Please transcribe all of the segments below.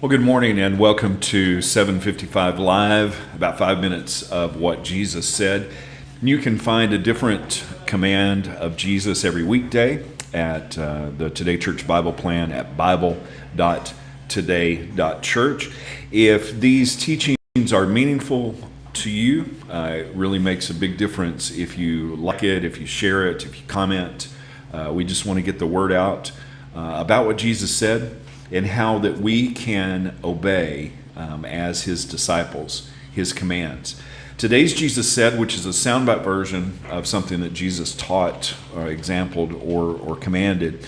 Well, good morning and welcome to 755 Live, about 5 minutes of what Jesus said. You can find a different command of Jesus every weekday at the Today Church Bible Plan at bible.today.church. If these teachings are meaningful to you, it really makes a big difference if you like it, if you share it, if you comment. We just want to get the word out about what Jesus said and how that we can obey as his disciples, his commands. Today's Jesus Said, which is a soundbite version of something that Jesus taught or exampled or commanded.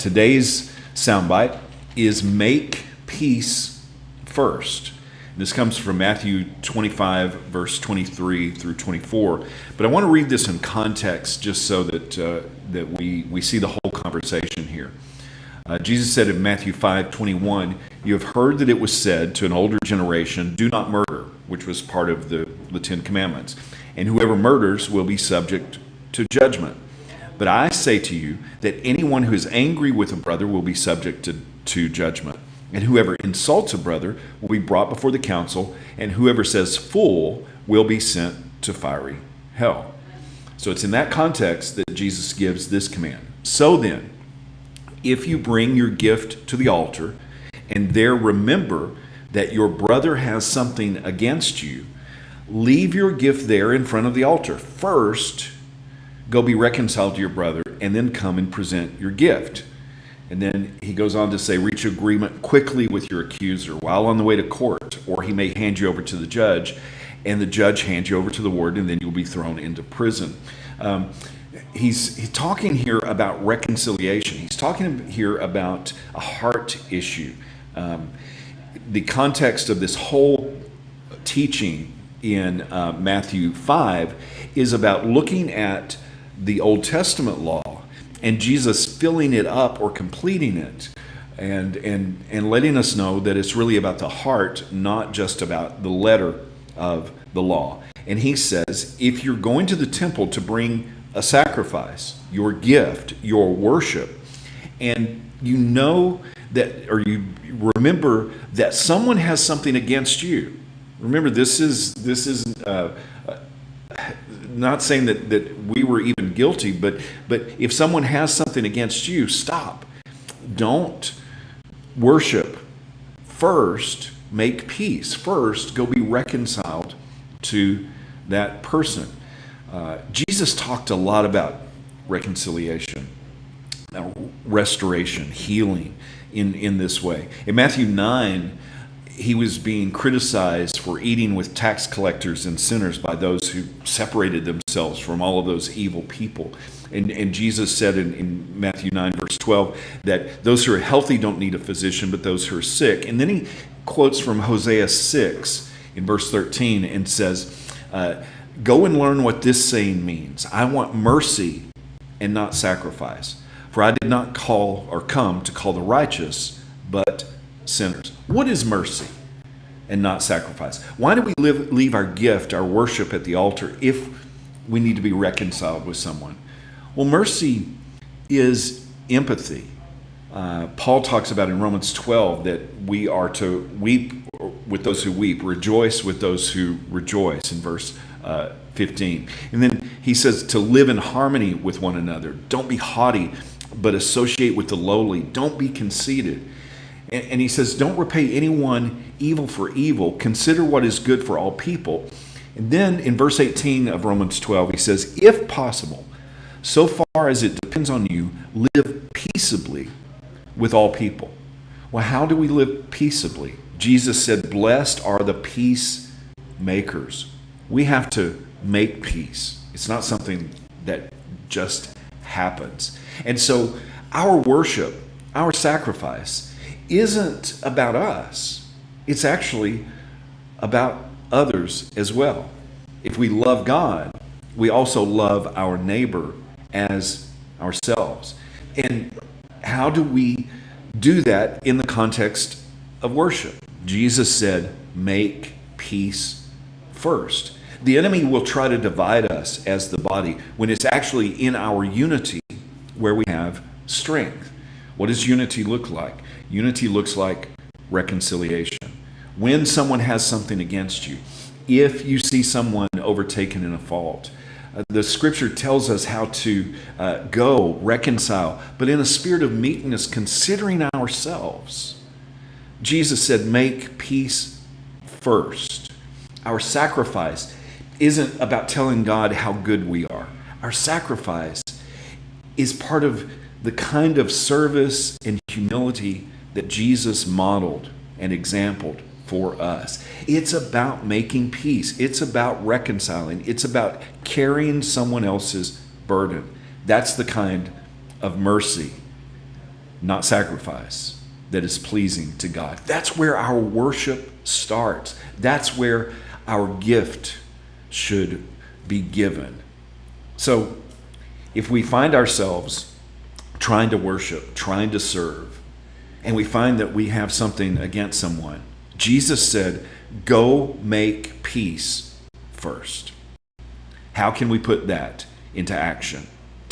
Today's soundbite is make peace first. This comes from Matthew 25, verse 23 through 24. But I want to read this in context just so that we see the whole conversation here. Jesus said in Matthew 5:21, "You have heard that it was said to an older generation, 'Do not murder,'" which was part of the Ten Commandments. "And whoever murders will be subject to judgment. But I say to you that anyone who is angry with a brother will be subject to judgment. And whoever insults a brother will be brought before the council, and whoever says 'fool' will be sent to fiery hell." So it's in that context that Jesus gives this command. "So then, if you bring your gift to the altar, and there remember that your brother has something against you, leave your gift there in front of the altar. First, go be reconciled to your brother, and then come and present your gift." And then he goes on to say, "Reach agreement quickly with your accuser while on the way to court, or he may hand you over to the judge, and the judge hands you over to the warden, and then you'll be thrown into prison." He's talking here about reconciliation. He's talking here about a heart issue. The context of this whole teaching in Matthew 5 is about looking at the Old Testament law and Jesus filling it up or completing it and letting us know that it's really about the heart, not just about the letter of the law. And he says, if you're going to the temple to bring a sacrifice, your gift, your worship, and you know that, or you remember that someone has something against you. Remember, this is not saying that we were even guilty, but if someone has something against you, stop. Don't worship. First, make peace. First, go be reconciled to that person. Jesus talked a lot about reconciliation, restoration, healing in this way. In Matthew 9, he was being criticized for eating with tax collectors and sinners by those who separated themselves from all of those evil people. And Jesus said in Matthew 9, verse 12, that those who are healthy don't need a physician, but those who are sick. And then he quotes from Hosea 6 in verse 13 and says, "Go and learn what this saying means. I want mercy and not sacrifice. For I did not come to call the righteous, but sinners." What is mercy and not sacrifice? Why do we leave our gift, our worship at the altar if we need to be reconciled with someone? Well, mercy is empathy. Paul talks about in Romans 12 that we are to weep with those who weep, rejoice with those who rejoice in verse 15. And then he says to live in harmony with one another. Don't be haughty, but associate with the lowly. Don't be conceited. And he says, don't repay anyone evil for evil. Consider what is good for all people. And then in verse 18 of Romans 12, he says, if possible, so far as it depends on you, live peaceably with all people. Well, how do we live peaceably? Jesus said, blessed are the peacemakers. We have to make peace. It's not something that just happens. And so our worship, our sacrifice, isn't about us. It's actually about others as well. If we love God, we also love our neighbor as ourselves. And how do we do that in the context of worship? Jesus said, make peace first. The enemy will try to divide us as the body when it's actually in our unity where we have strength. What does unity look like? Unity looks like reconciliation. When someone has something against you, if you see someone overtaken in a fault, the scripture tells us how to go reconcile, but in a spirit of meekness, considering ourselves. Jesus said, make peace first. Our sacrifice isn't about telling God how good we are. Our sacrifice is part of the kind of service and humility that Jesus modeled and exampled for us. It's about making peace. It's about reconciling. It's about carrying someone else's burden. That's the kind of mercy, not sacrifice, that is pleasing to God. That's where our worship starts. That's where our gift should be given. So if we find ourselves trying to worship, trying to serve, and we find that we have something against someone, Jesus said, go make peace first. How can we put that into action?